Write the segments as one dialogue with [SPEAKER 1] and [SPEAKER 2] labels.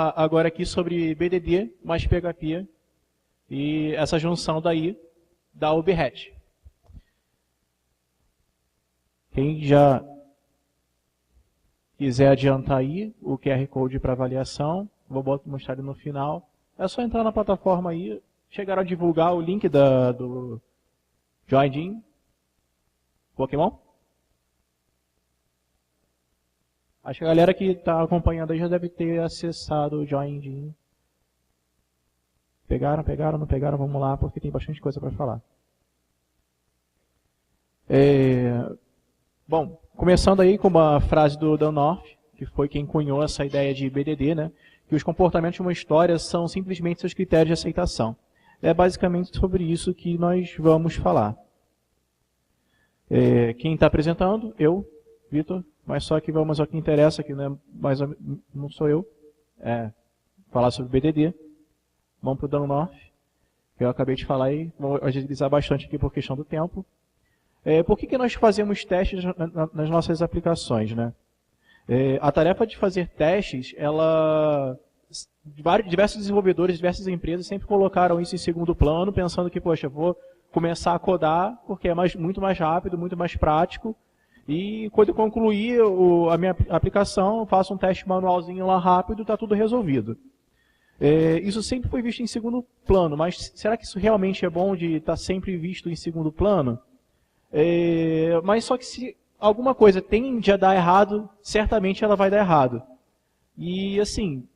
[SPEAKER 1] falar agora aqui sobre BDD mais PHP e essa junção daí da UBRET. Quem já quiser adiantar aí o QR Code para avaliação, vou mostrar ele no final. É só entrar na plataforma aí. Chegaram a divulgar o link do Join Pokémon? Acho que a galera que está acompanhando aí já deve ter acessado o Join. Pegaram, não pegaram? Vamos lá, porque tem bastante coisa para falar. Bom, começando aí com uma frase do Dan North, que foi quem cunhou essa ideia de BDD, né? Que os comportamentos de uma história são simplesmente seus critérios de aceitação. É basicamente sobre isso que nós vamos falar. Quem está apresentando? Eu, Vitor, mas só que vamos ao que interessa, que não sou eu, falar sobre BDD. Vamos para o Dan North, que eu acabei de falar e vou agilizar bastante aqui por questão do tempo. Por que nós fazemos testes nas nossas aplicações, né? A tarefa de fazer testes, diversos desenvolvedores, diversas empresas sempre colocaram isso em segundo plano, pensando que, poxa, vou começar a codar porque é muito mais rápido, muito mais prático, e quando eu concluir a minha aplicação, faço um teste manualzinho lá rápido, está tudo resolvido. Isso sempre foi visto em segundo plano, mas será que isso realmente é bom de estar sempre visto em segundo plano? Mas só que se alguma coisa tende a dar errado, certamente ela vai dar errado. E assim,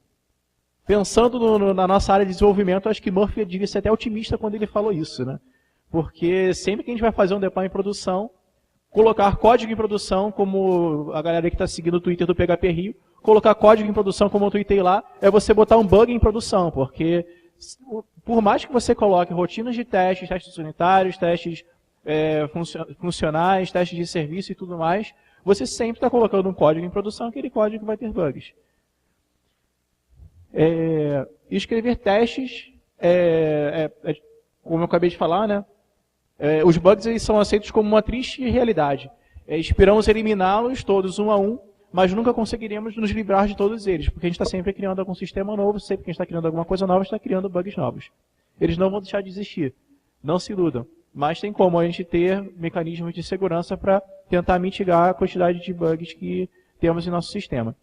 [SPEAKER 1] pensando na nossa área de desenvolvimento, acho que Murphy devia ser até otimista quando ele falou isso, né? Porque sempre que a gente vai fazer um deploy em produção, colocar código em produção, como a galera que está seguindo o Twitter do PHP Rio, colocar código em produção, como eu tuitei lá, é você botar um bug em produção, porque por mais que você coloque rotinas de testes, testes unitários, testes funcionais, testes de serviço e tudo mais, você sempre está colocando um código em produção, aquele código vai ter bugs. Escrever testes, como eu acabei de falar, né? Os bugs eles são aceitos como uma triste realidade. Esperamos eliminá-los todos um a um, mas nunca conseguiríamos nos livrar de todos eles, porque a gente está sempre criando algum sistema novo, sempre que a gente está criando alguma coisa nova, a gente está criando bugs novos. Eles não vão deixar de existir, não se iludam. Mas tem como a gente ter mecanismos de segurança para tentar mitigar a quantidade de bugs que temos em nosso sistema.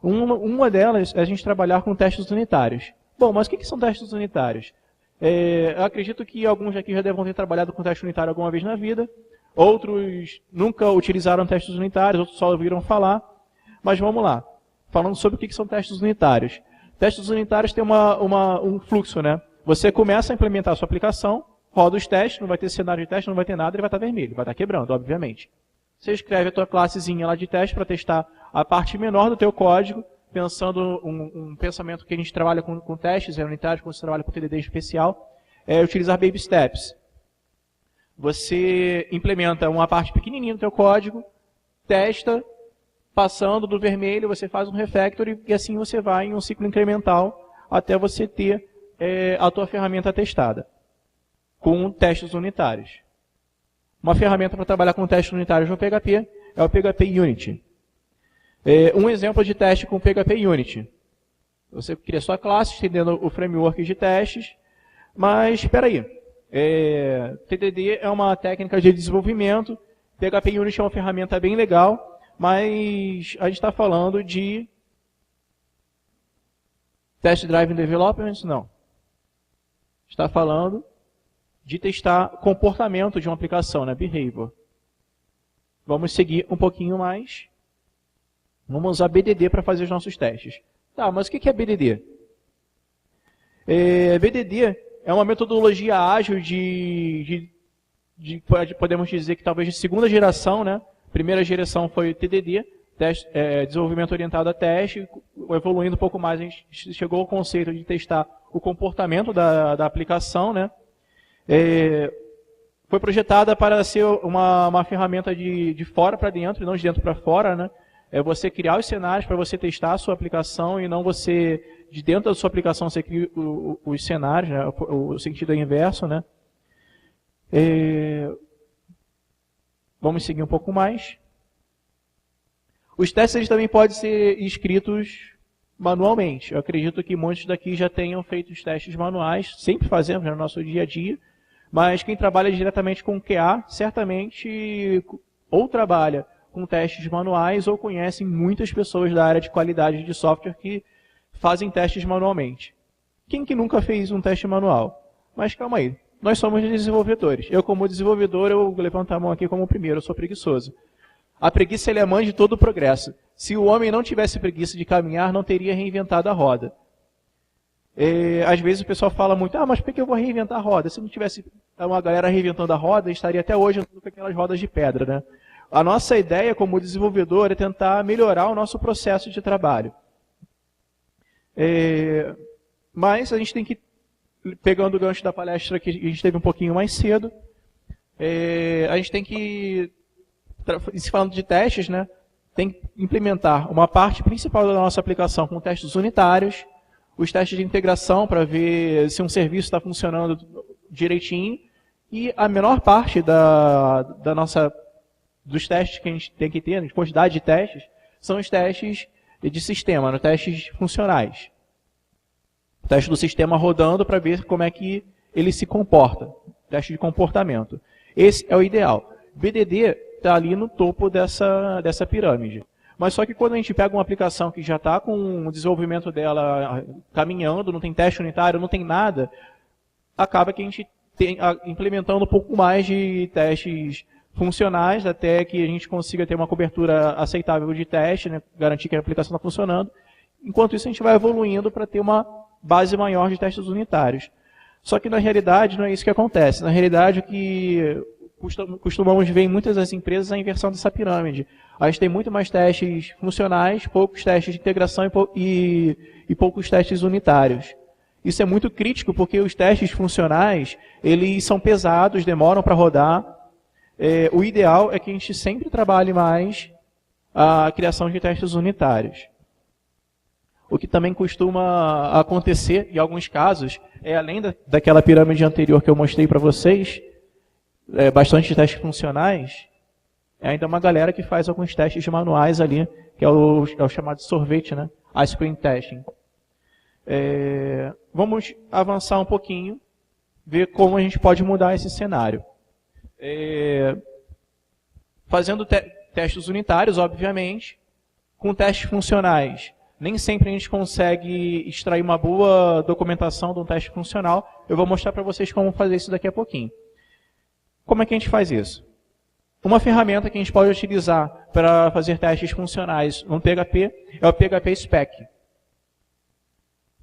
[SPEAKER 1] Uma delas é a gente trabalhar com testes unitários. Bom, mas o que são testes unitários? Eu acredito que alguns aqui já devem ter trabalhado com teste unitário alguma vez na vida. Outros nunca utilizaram testes unitários, outros só ouviram falar. Mas vamos lá. Falando sobre o que são testes unitários. Testes unitários têm um fluxo, né? Você começa a implementar a sua aplicação, roda os testes, não vai ter cenário de teste, não vai ter nada, ele vai estar vermelho, vai estar quebrando, obviamente. Você escreve a tua classezinha lá de teste para testar a parte menor do teu código, pensando um pensamento que a gente trabalha com testes unitários, quando você trabalha com TDD especial, é utilizar baby steps. Você implementa uma parte pequenininha do teu código, testa, passando do vermelho, você faz um refactor e assim você vai em um ciclo incremental até você ter a tua ferramenta testada com testes unitários. Uma ferramenta para trabalhar com testes unitários no PHP é o PHP Unity. Um exemplo de teste com o PHP Unity. Você cria sua classe, estendendo o framework de testes, mas espera aí. TDD é uma técnica de desenvolvimento, PHP Unity é uma ferramenta bem legal, mas a gente está falando de Test Driven Development? Não. Está falando de testar comportamento de uma aplicação, né? Behavior. Vamos seguir um pouquinho mais. Vamos usar BDD para fazer os nossos testes. Tá, mas o que é BDD? BDD é uma metodologia ágil podemos dizer que talvez de segunda geração, né? Primeira geração foi o TDD, desenvolvimento orientado a teste, evoluindo um pouco mais, a gente chegou ao conceito de testar o comportamento da aplicação, né? Foi projetada para ser uma ferramenta de fora para dentro, e não de dentro para fora, né? É você criar os cenários para você testar a sua aplicação e não você, de dentro da sua aplicação, você cria os cenários, né? O sentido é inverso, né? Vamos seguir um pouco mais. Os testes eles também podem ser escritos manualmente. Eu acredito que muitos daqui já tenham feito os testes manuais, sempre fazemos no nosso dia a dia, mas quem trabalha diretamente com QA, certamente ou trabalha com testes manuais ou conhece muitas pessoas da área de qualidade de software que fazem testes manualmente. Quem que nunca fez um teste manual? Mas calma aí, nós somos desenvolvedores. Eu, como desenvolvedor, eu levanto a mão aqui como primeiro, eu sou preguiçoso. A preguiça é a mãe de todo o progresso. Se o homem não tivesse preguiça de caminhar, não teria reinventado a roda. Às vezes o pessoal fala muito, mas por que eu vou reinventar a roda? Se não tivesse uma galera reinventando a roda, estaria até hoje andando com aquelas rodas de pedra, né? A nossa ideia como desenvolvedor é tentar melhorar o nosso processo de trabalho. Mas a gente tem que, pegando o gancho da palestra que a gente teve um pouquinho mais cedo, a gente tem que, se falando de testes, né, tem que implementar uma parte principal da nossa aplicação com testes unitários, os testes de integração para ver se um serviço está funcionando direitinho, e a menor parte dos testes que a gente tem que ter, a quantidade de testes, são os testes de sistema, os testes funcionais. O teste do sistema rodando para ver como é que ele se comporta, teste de comportamento. Esse é o ideal. BDD está ali no topo dessa pirâmide. Mas só que quando a gente pega uma aplicação que já está com o desenvolvimento dela caminhando, não tem teste unitário, não tem nada, acaba que a gente tem, implementando um pouco mais de testes funcionais, até que a gente consiga ter uma cobertura aceitável de teste, né, garantir que a aplicação está funcionando. Enquanto isso, a gente vai evoluindo para ter uma base maior de testes unitários. Só que na realidade não é isso que acontece. Na realidade, o que costumamos ver em muitas das empresas é a inversão dessa pirâmide. A gente tem muito mais testes funcionais, poucos testes de integração e poucos testes unitários. Isso é muito crítico porque os testes funcionais, eles são pesados, demoram para rodar. O ideal é que a gente sempre trabalhe mais a criação de testes unitários. O que também costuma acontecer, em alguns casos, além daquela pirâmide anterior que eu mostrei para vocês, bastante testes funcionais, ainda uma galera que faz alguns testes manuais ali, que é o chamado sorvete, né? Ice cream testing. Vamos avançar um pouquinho, ver como a gente pode mudar esse cenário. Fazendo testes unitários, obviamente, com testes funcionais. Nem sempre a gente consegue extrair uma boa documentação de um teste funcional. Eu vou mostrar para vocês como fazer isso daqui a pouquinho. Como é que a gente faz isso? Uma ferramenta que a gente pode utilizar para fazer testes funcionais no PHP é o PHP Spec.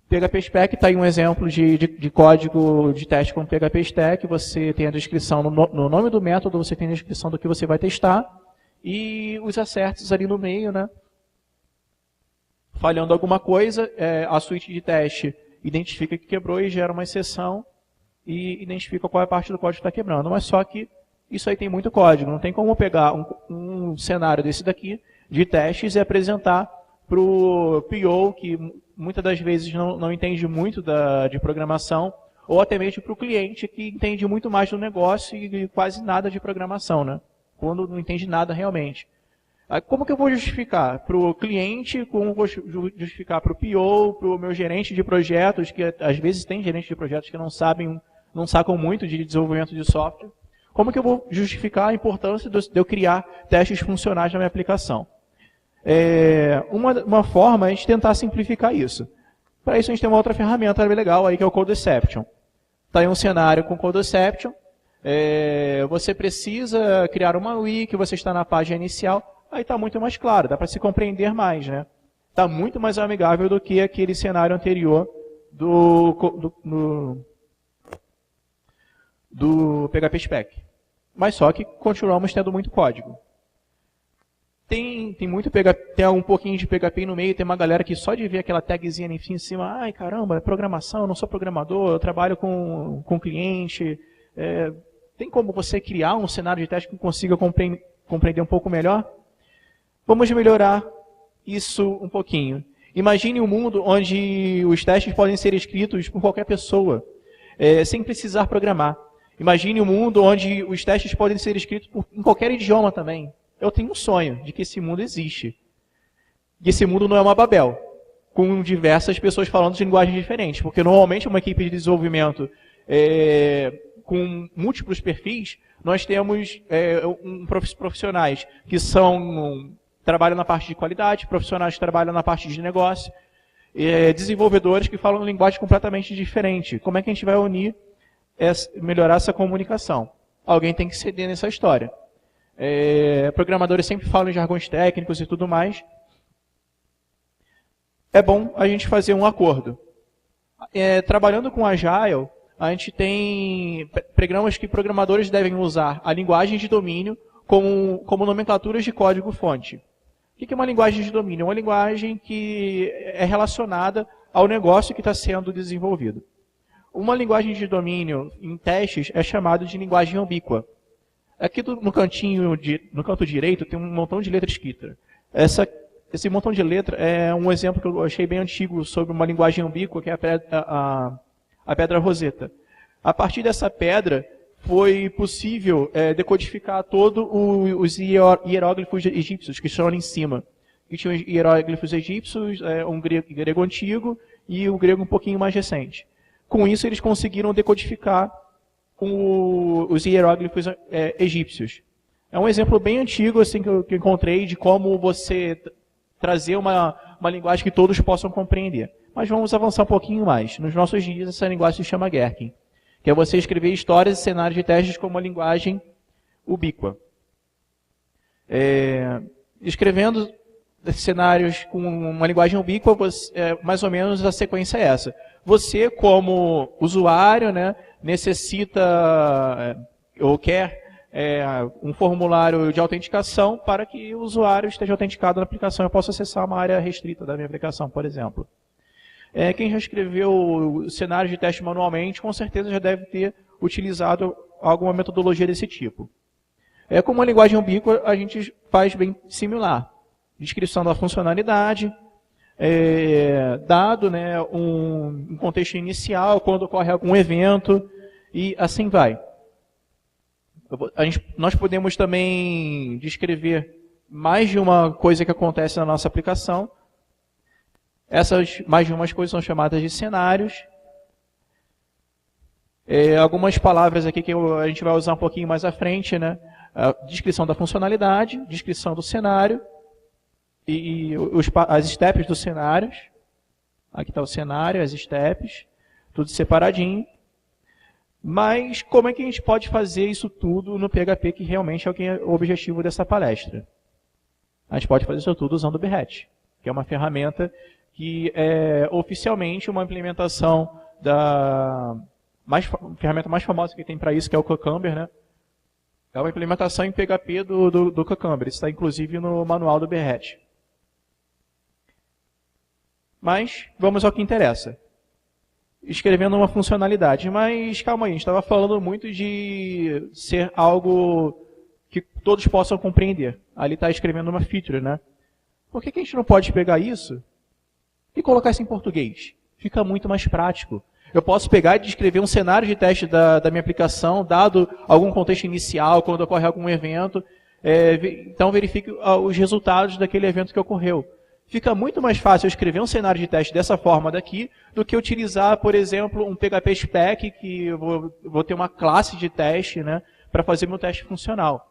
[SPEAKER 1] PHP Spec está aí um exemplo de código de teste com PHP Stack. Você tem a descrição no nome do método, você tem a descrição do que você vai testar e os acertos ali no meio, né? Falhando alguma coisa, a suíte de teste identifica que quebrou e gera uma exceção e identifica qual é a parte do código que está quebrando. Mas só que isso aí tem muito código. Não tem como pegar um cenário desse daqui de testes e apresentar para o PO, que muitas das vezes não entende muito de programação, ou até mesmo para o cliente, que entende muito mais do negócio e quase nada de programação, né? Quando não entende nada realmente. Como que eu vou justificar para o cliente, como vou justificar para o PO, para o meu gerente de projetos, que às vezes tem gerentes de projetos que não sacam muito de desenvolvimento de software. Como que eu vou justificar a importância de eu criar testes funcionais na minha aplicação? Uma forma é a gente tentar simplificar isso. Para isso a gente tem uma outra ferramenta legal aí que é o Codeception. Está aí um cenário com Codeception. Você precisa criar uma wiki, você está na página inicial. Aí está muito mais claro, dá para se compreender mais, né? Está muito mais amigável do que aquele cenário anterior do PHP Spec. Mas só que continuamos tendo muito código. Tem muito PHP, tem um pouquinho de PHP no meio, tem uma galera que só de ver aquela tagzinha em cima, ai caramba, é programação, eu não sou programador, eu trabalho com cliente. Tem como você criar um cenário de teste que consiga compreender um pouco melhor? Vamos melhorar isso um pouquinho. Imagine um mundo onde os testes podem ser escritos por qualquer pessoa, sem precisar programar. Imagine um mundo onde os testes podem ser escritos em qualquer idioma também. Eu tenho um sonho de que esse mundo existe. E esse mundo não é uma Babel. com diversas pessoas falando de linguagens diferentes, porque normalmente uma equipe de desenvolvimento com múltiplos perfis, nós temos profissionais que trabalham na parte de qualidade, profissionais que trabalham na parte de negócio, desenvolvedores que falam linguagem completamente diferente. Como é que a gente vai unir, melhorar essa comunicação? Alguém tem que ceder nessa história. Programadores sempre falam em jargões técnicos e tudo mais. É bom a gente fazer um acordo. Trabalhando com Agile, a gente tem programas que programadores devem usar a linguagem de domínio como nomenclaturas de código-fonte. O que é uma linguagem de domínio? É uma linguagem que é relacionada ao negócio que está sendo desenvolvido. Uma linguagem de domínio em testes é chamada de linguagem ambígua. Aqui no canto direito tem um montão de letra escrita. Esse montão de letra é um exemplo que eu achei bem antigo sobre uma linguagem ambígua, que é a pedra Rosetta. A partir dessa pedra, foi possível decodificar todos os hieróglifos egípcios que estão ali em cima. Que tinham os hieróglifos egípcios, um grego antigo e o grego um pouquinho mais recente. Com isso, eles conseguiram decodificar os hieróglifos egípcios. É um exemplo bem antigo assim, que eu encontrei de como você trazer uma linguagem que todos possam compreender. Mas vamos avançar um pouquinho mais. Nos nossos dias, essa linguagem se chama Gherkin, que é você escrever histórias e cenários de testes com uma linguagem ubíqua. Escrevendo cenários com uma linguagem ubíqua, mais ou menos a sequência é essa. Você, como usuário, né, necessita ou quer um formulário de autenticação para que o usuário esteja autenticado na aplicação e possa acessar uma área restrita da minha aplicação, por exemplo. Quem já escreveu cenários de teste manualmente, com certeza já deve ter utilizado alguma metodologia desse tipo. Com uma linguagem ambígua, a gente faz bem similar. Descrição da funcionalidade, dado né, um contexto inicial, quando ocorre algum evento, e assim vai. Nós podemos também descrever mais de uma coisa que acontece na nossa aplicação. Essas mais de umas coisas são chamadas de cenários. Algumas palavras aqui que a gente vai usar um pouquinho mais à frente, né? A descrição da funcionalidade, descrição do cenário e as steps dos cenários. Aqui está o cenário, as steps, tudo separadinho. Mas como é que a gente pode fazer isso tudo no PHP, que realmente é o objetivo dessa palestra? A gente pode fazer isso tudo usando o Behat, que é uma ferramenta que é oficialmente uma implementação da ferramenta mais famosa que tem para isso, que é o Cucumber, né? É uma implementação em PHP do Cucumber. Isso está inclusive no manual do Behat. Mas vamos ao que interessa. Escrevendo uma funcionalidade. Mas calma aí, a gente estava falando muito de ser algo que todos possam compreender. Ali está escrevendo uma feature, né? Por que a gente não pode pegar isso e colocar isso em português? Fica muito mais prático. Eu posso pegar e descrever um cenário de teste da minha aplicação, dado algum contexto inicial, quando ocorre algum evento. Então verifique os resultados daquele evento que ocorreu. Fica muito mais fácil eu escrever um cenário de teste dessa forma daqui, do que utilizar, por exemplo, um PHP spec, que eu vou ter uma classe de teste, né, para fazer meu teste funcional.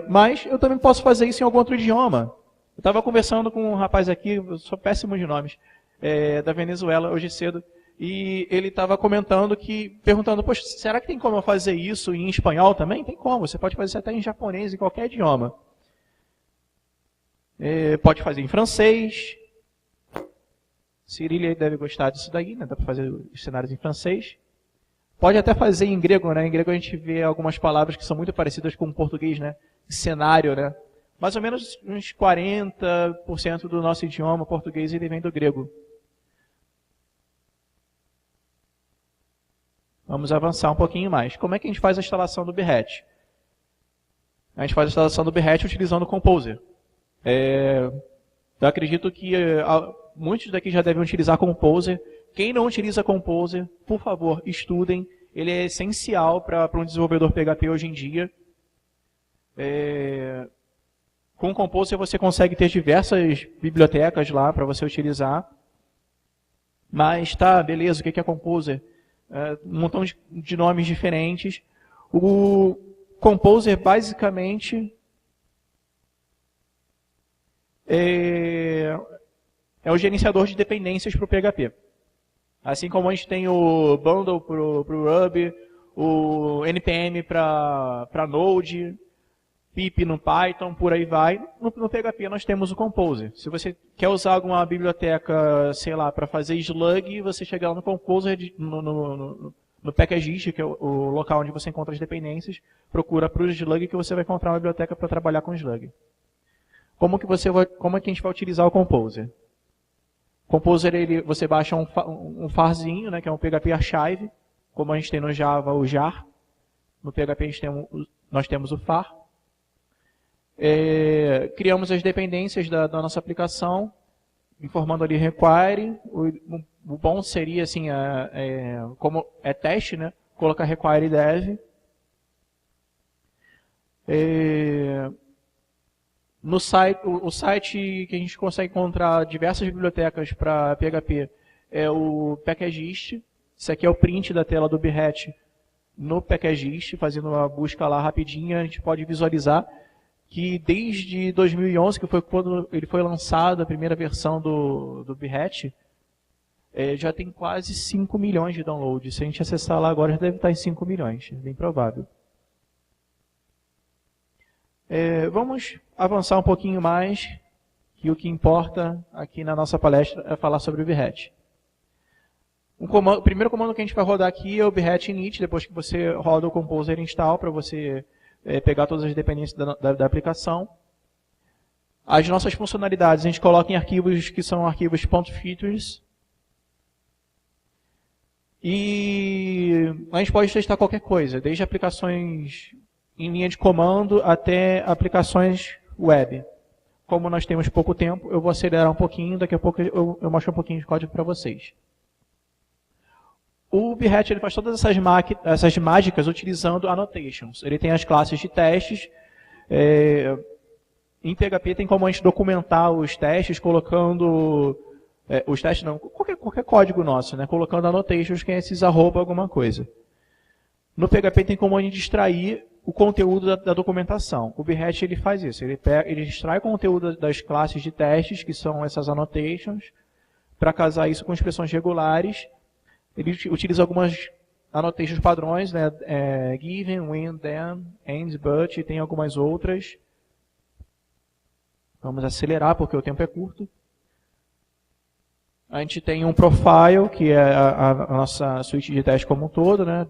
[SPEAKER 1] Mas eu também posso fazer isso em algum outro idioma. Eu estava conversando com um rapaz aqui, eu sou péssimo de nomes, da Venezuela, hoje cedo, e ele estava perguntando, poxa, será que tem como eu fazer isso em espanhol também? Tem como, você pode fazer isso até em japonês, em qualquer idioma. Pode fazer em francês. Cirília deve gostar disso daí, né? Dá para fazer os cenários em francês. Pode até fazer em grego, né? Em grego a gente vê algumas palavras que são muito parecidas com o português, né? Cenário, né? Mais ou menos uns 40% do nosso idioma português ele vem do grego. Vamos avançar um pouquinho mais. Como é que a gente faz a instalação do Behat? A gente faz a instalação do Behat utilizando o Composer. Eu acredito que muitos daqui já devem utilizar Composer. Quem não utiliza Composer, por favor, estudem. Ele é essencial para um desenvolvedor PHP hoje em dia. Com o Composer você consegue ter diversas bibliotecas lá para você utilizar. Mas tá, beleza, o que é Composer? Um montão de nomes diferentes. O Composer basicamente é o gerenciador de dependências para o PHP. Assim como a gente tem o Bundle para o Ruby, o NPM para Node, pip no Python, por aí vai. No PHP nós temos o Composer. Se você quer usar alguma biblioteca, sei lá, para fazer slug, você chega lá no Composer, no Packagist, que é o local onde você encontra as dependências, procura para o slug que você vai encontrar uma biblioteca para trabalhar com slug. Como é que a gente vai utilizar o Composer? Composer, você baixa um farzinho, né, que é um PHP Archive, como a gente tem no Java o jar. No PHP nós temos o far. Criamos as dependências da nossa aplicação, informando ali require. O bom seria, assim, como é teste, né, colocar require dev. No site, o site que a gente consegue encontrar diversas bibliotecas para PHP é o Packagist. Isso aqui é o print da tela do Behat no Packagist, fazendo uma busca lá rapidinha, a gente pode visualizar que desde 2011, que foi quando ele foi lançado, a primeira versão do Behat, já tem quase 5 milhões de downloads. Se a gente acessar lá agora, já deve estar em 5 milhões, bem provável. Vamos avançar um pouquinho mais, que o que importa aqui na nossa palestra é falar sobre o Behat. O primeiro comando que a gente vai rodar aqui é o Behat init, depois que você roda o Composer install, para você pegar todas as dependências da aplicação. As nossas funcionalidades a gente coloca em arquivos que são arquivos .features. E a gente pode testar qualquer coisa, desde aplicações em linha de comando até aplicações web. Como nós temos pouco tempo, eu vou acelerar um pouquinho, daqui a pouco eu mostro um pouquinho de código para vocês. O Behat ele faz todas essas mágicas utilizando annotations. Ele tem as classes de testes. Em PHP tem como a gente documentar os testes colocando... os testes não, qualquer código nosso, né? Colocando annotations, que é esses arroba alguma coisa. No PHP tem como a gente extrair o conteúdo da documentação. O Behat ele faz isso, ele extrai o conteúdo das classes de testes, que são essas annotations, para casar isso com expressões regulares. Ele utiliza algumas annotations padrões, né? Given, when, then, and, but, e tem algumas outras. Vamos acelerar porque o tempo é curto. A gente tem um profile, que é a nossa suíte de teste como um todo, né?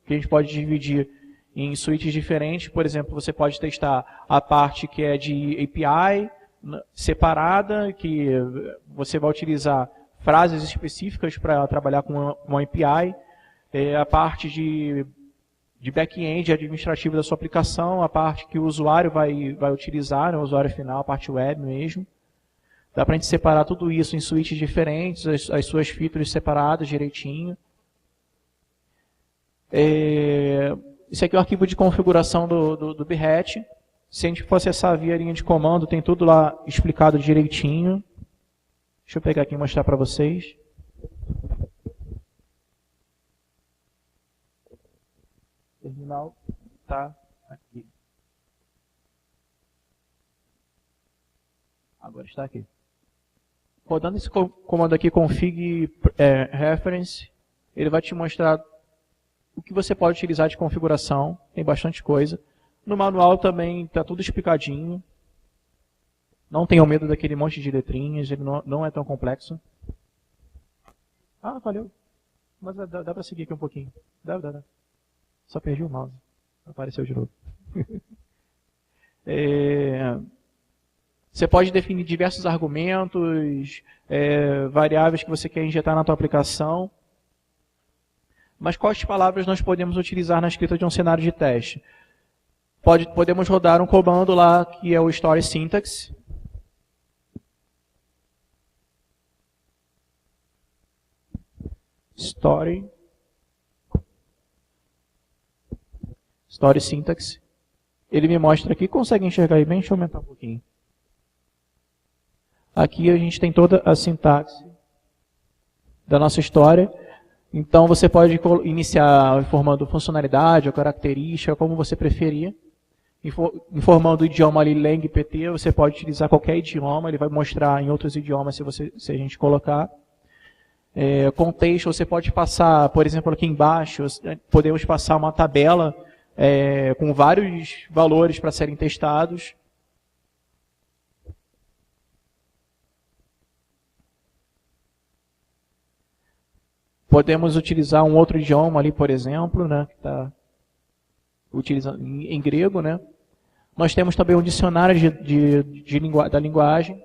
[SPEAKER 1] Que a gente pode dividir em suítes diferentes. Por exemplo, você pode testar a parte que é de API separada, que você vai utilizar frases específicas para trabalhar com uma API. A parte de back-end administrativo da sua aplicação, a parte que o usuário vai utilizar, né, o usuário final, a parte web mesmo. Dá para a gente separar tudo isso em suítes diferentes, as suas features separadas direitinho. Esse aqui é o arquivo de configuração do Behat. Se a gente for acessar via linha de comando, tem tudo lá explicado direitinho. Deixa eu pegar aqui e mostrar para vocês. O terminal está aqui. Agora está aqui. Rodando esse comando aqui, config reference, ele vai te mostrar o que você pode utilizar de configuração. Tem bastante coisa. No manual também está tudo explicadinho. Não tenham medo daquele monte de letrinhas, ele não é tão complexo. Ah, valeu. Mas dá para seguir aqui um pouquinho. Dá. Só perdi o mouse. Apareceu de novo. Você pode definir diversos argumentos, variáveis que você quer injetar na tua aplicação. Mas quais palavras nós podemos utilizar na escrita de um cenário de teste? Podemos rodar um comando lá que é o story syntax. Story syntax. Ele me mostra aqui, consegue enxergar aí bem? Deixa eu aumentar um pouquinho. Aqui a gente tem toda a sintaxe da nossa história. Então você pode iniciar informando funcionalidade ou característica, como você preferir. Informando o idioma ali, Lang PT, você pode utilizar qualquer idioma, ele vai mostrar em outros idiomas se a gente colocar. Contexto, você pode passar, por exemplo, aqui embaixo, podemos passar uma tabela com vários valores para serem testados. Podemos utilizar um outro idioma ali, por exemplo, né, que está utilizando em grego, né? Nós temos também um dicionário da linguagem.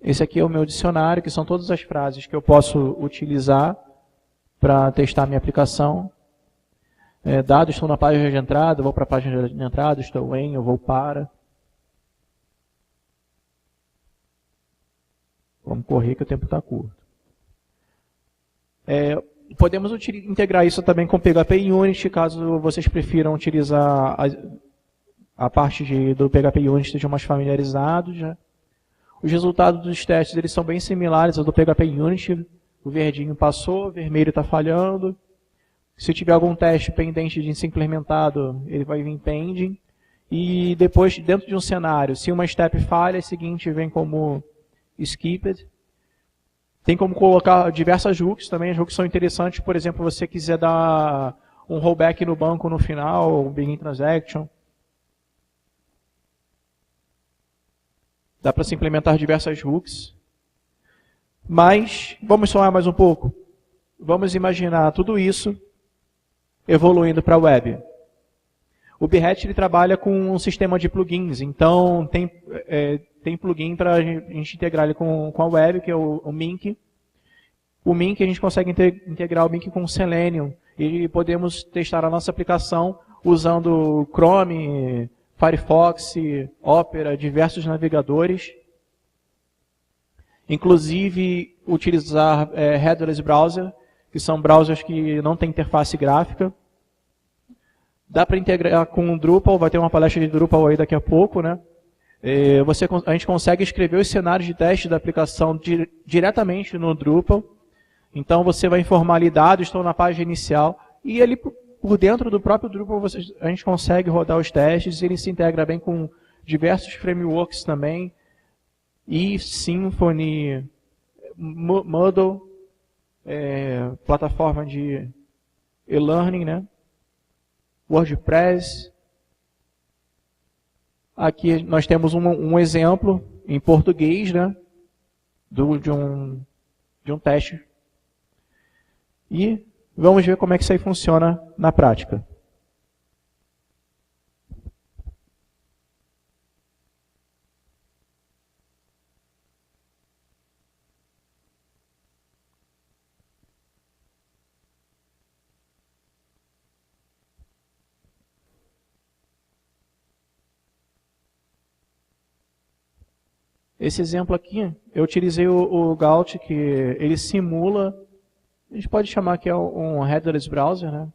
[SPEAKER 1] Esse aqui é o meu dicionário, que são todas as frases que eu posso utilizar para testar a minha aplicação. Dados estão na página de entrada, vou para a página de entrada, estou em, eu vou para. Vamos correr que o tempo está curto. Podemos integrar isso também com PHP Unity, caso vocês prefiram utilizar a parte do PHP Unity, estejam mais familiarizados. Já. Os resultados dos testes eles são bem similares ao do PHP Unity. O verdinho passou, o vermelho está falhando. Se tiver algum teste pendente de ser implementado, ele vai vir pending. E depois, dentro de um cenário, se uma step falha, a seguinte vem como skipped. Tem como colocar diversas hooks também. As hooks são interessantes, por exemplo, você quiser dar um rollback no banco no final, um begin transaction. Dá para se implementar diversas hooks. Mas, vamos sonhar mais um pouco. Vamos imaginar tudo isso evoluindo para a web. O Behat ele trabalha com um sistema de plugins, então tem plugin para a gente integrar ele com a web, que é o Mink. O Mink a gente consegue integrar o Mink com o Selenium e podemos testar a nossa aplicação usando Chrome, Firefox, Opera, diversos navegadores. Inclusive utilizar headless browser, que são browsers que não têm interface gráfica. Dá para integrar com o Drupal, vai ter uma palestra de Drupal aí daqui a pouco, né? A gente consegue escrever os cenários de teste da aplicação diretamente no Drupal. Então você vai informar ali dados, estão na página inicial, e ali por dentro do próprio Drupal a gente consegue rodar os testes, e ele se integra bem com diversos frameworks também, e Symfony, Moodle, plataforma de e-learning, né? WordPress. Aqui nós temos um exemplo em português, né, de um teste. E vamos ver como é que isso aí funciona na prática. Esse exemplo aqui, eu utilizei o Gaut, que ele simula, a gente pode chamar que é um headless browser, né?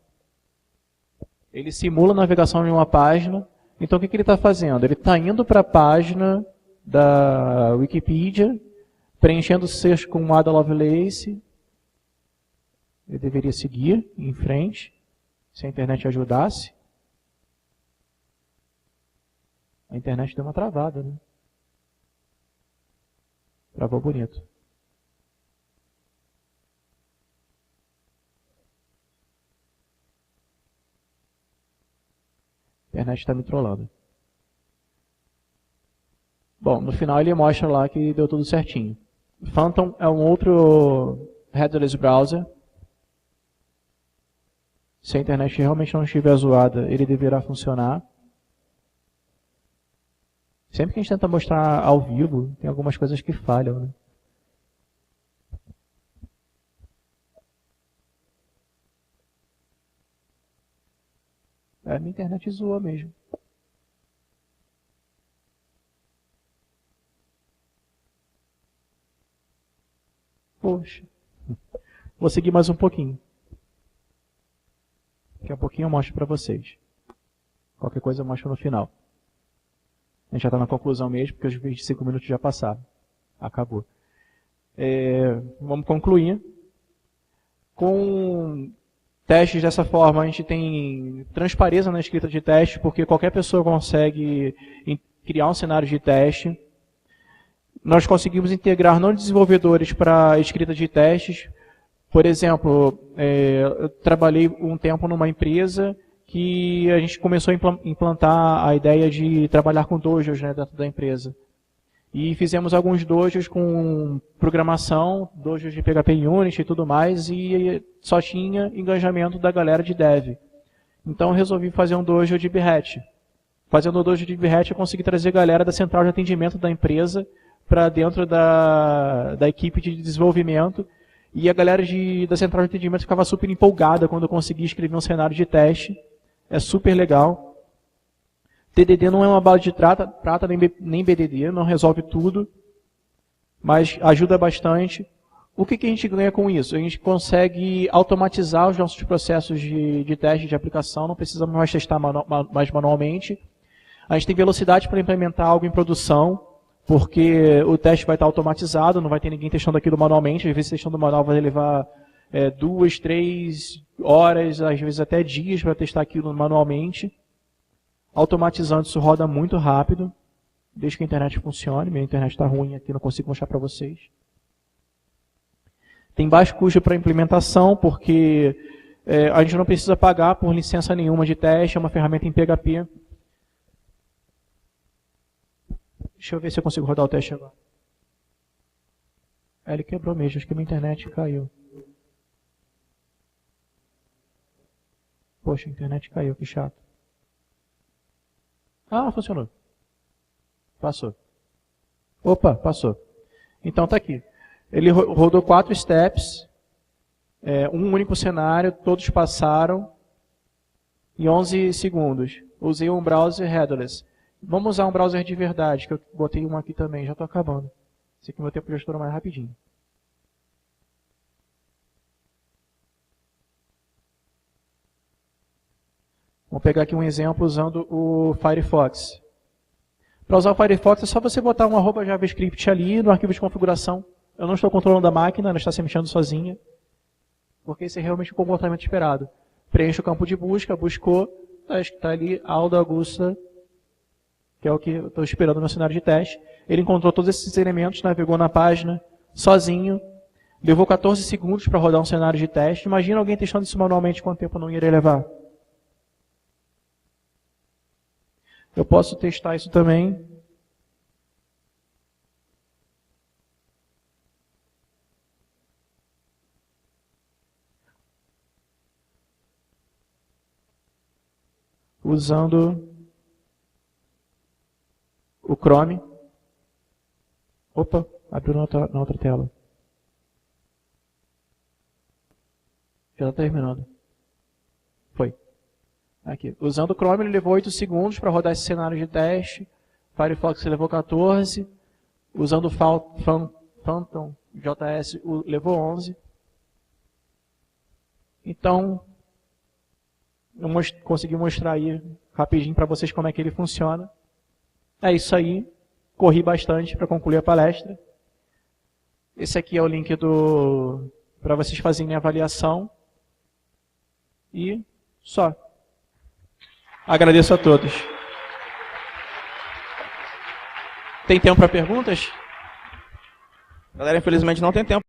[SPEAKER 1] Ele simula a navegação de uma página. Então o que ele está fazendo? Ele está indo para a página da Wikipedia, preenchendo o texto com Ada Lovelace. Ele deveria seguir em frente, se a internet ajudasse. A internet deu uma travada, né? Travou bonito. A internet está me trollando. Bom, no final ele mostra lá que deu tudo certinho. Phantom é um outro headless browser. Se a internet realmente não estiver zoada, ele deverá funcionar. Sempre que a gente tenta mostrar ao vivo, tem algumas coisas que falham, né? Minha internet zoou mesmo. Poxa. Vou seguir mais um pouquinho. Daqui a pouquinho eu mostro para vocês. Qualquer coisa eu mostro no final. A gente já está na conclusão mesmo, porque os 25 minutos já passaram. Acabou. Vamos concluir. Com testes dessa forma, a gente tem transparência na escrita de teste, porque qualquer pessoa consegue criar um cenário de teste. Nós conseguimos integrar não desenvolvedores para a escrita de testes. Por exemplo, eu trabalhei um tempo numa empresa que a gente começou a implantar a ideia de trabalhar com dojos, né, dentro da empresa. E fizemos alguns dojos com programação, dojos de PHP em Unity e tudo mais, e só tinha engajamento da galera de dev. Então eu resolvi fazer um dojo de Behat. Fazendo o dojo de Behat eu consegui trazer a galera da central de atendimento da empresa para dentro da equipe de desenvolvimento. E a galera da central de atendimento ficava super empolgada quando eu consegui escrever um cenário de teste. É super legal. TDD não é uma bala de prata nem BDD, não resolve tudo, mas ajuda bastante. O que a gente ganha com isso? A gente consegue automatizar os nossos processos de teste de aplicação, não precisamos mais testar mais manualmente. A gente tem velocidade para implementar algo em produção, porque o teste vai estar automatizado, não vai ter ninguém testando aquilo manualmente. Às vezes testando manual vai levar 2, 3 horas, às vezes até dias para testar aquilo manualmente. Automatizando isso roda muito rápido, desde que a internet funcione. Minha internet está ruim aqui, não consigo mostrar para vocês. Tem baixo custo para implementação, porque a gente não precisa pagar por licença nenhuma de teste, é uma ferramenta em PHP. Deixa eu ver se eu consigo rodar o teste agora. Ele quebrou mesmo, acho que minha internet caiu. Poxa, a internet caiu, que chato. Ah, funcionou. Passou. Opa, passou. Então tá aqui. Ele rodou 4 steps, um único cenário, todos passaram em 11 segundos. Usei um browser headless. Vamos usar um browser de verdade, que eu botei um aqui também, já estou acabando. Esse aqui meu tempo já estourou mais rapidinho. Vamos pegar aqui um exemplo usando o Firefox. Para usar o Firefox é só você botar um @javascript ali no arquivo de configuração. Eu não estou controlando a máquina, ela está se mexendo sozinha, porque esse é realmente o comportamento esperado. Preenche o campo de busca, buscou, está ali Aldo Augusta, que é o que eu estou esperando no meu cenário de teste. Ele encontrou todos esses elementos, navegou na página sozinho, levou 14 segundos para rodar um cenário de teste. Imagina alguém testando isso manualmente, quanto tempo não iria levar. Eu posso testar isso também. Usando o Chrome. Opa, abriu na outra tela. Já está terminando. Foi. Aqui. Usando o Chrome, ele levou 8 segundos para rodar esse cenário de teste. Firefox levou 14. Usando o Phantom JS levou 11. Então, eu consegui mostrar aí rapidinho para vocês como é que ele funciona. É isso aí. Corri bastante para concluir a palestra. Esse aqui é o link para vocês fazerem a avaliação. E só. Agradeço a todos. Tem tempo para perguntas?
[SPEAKER 2] Galera, infelizmente não tem tempo.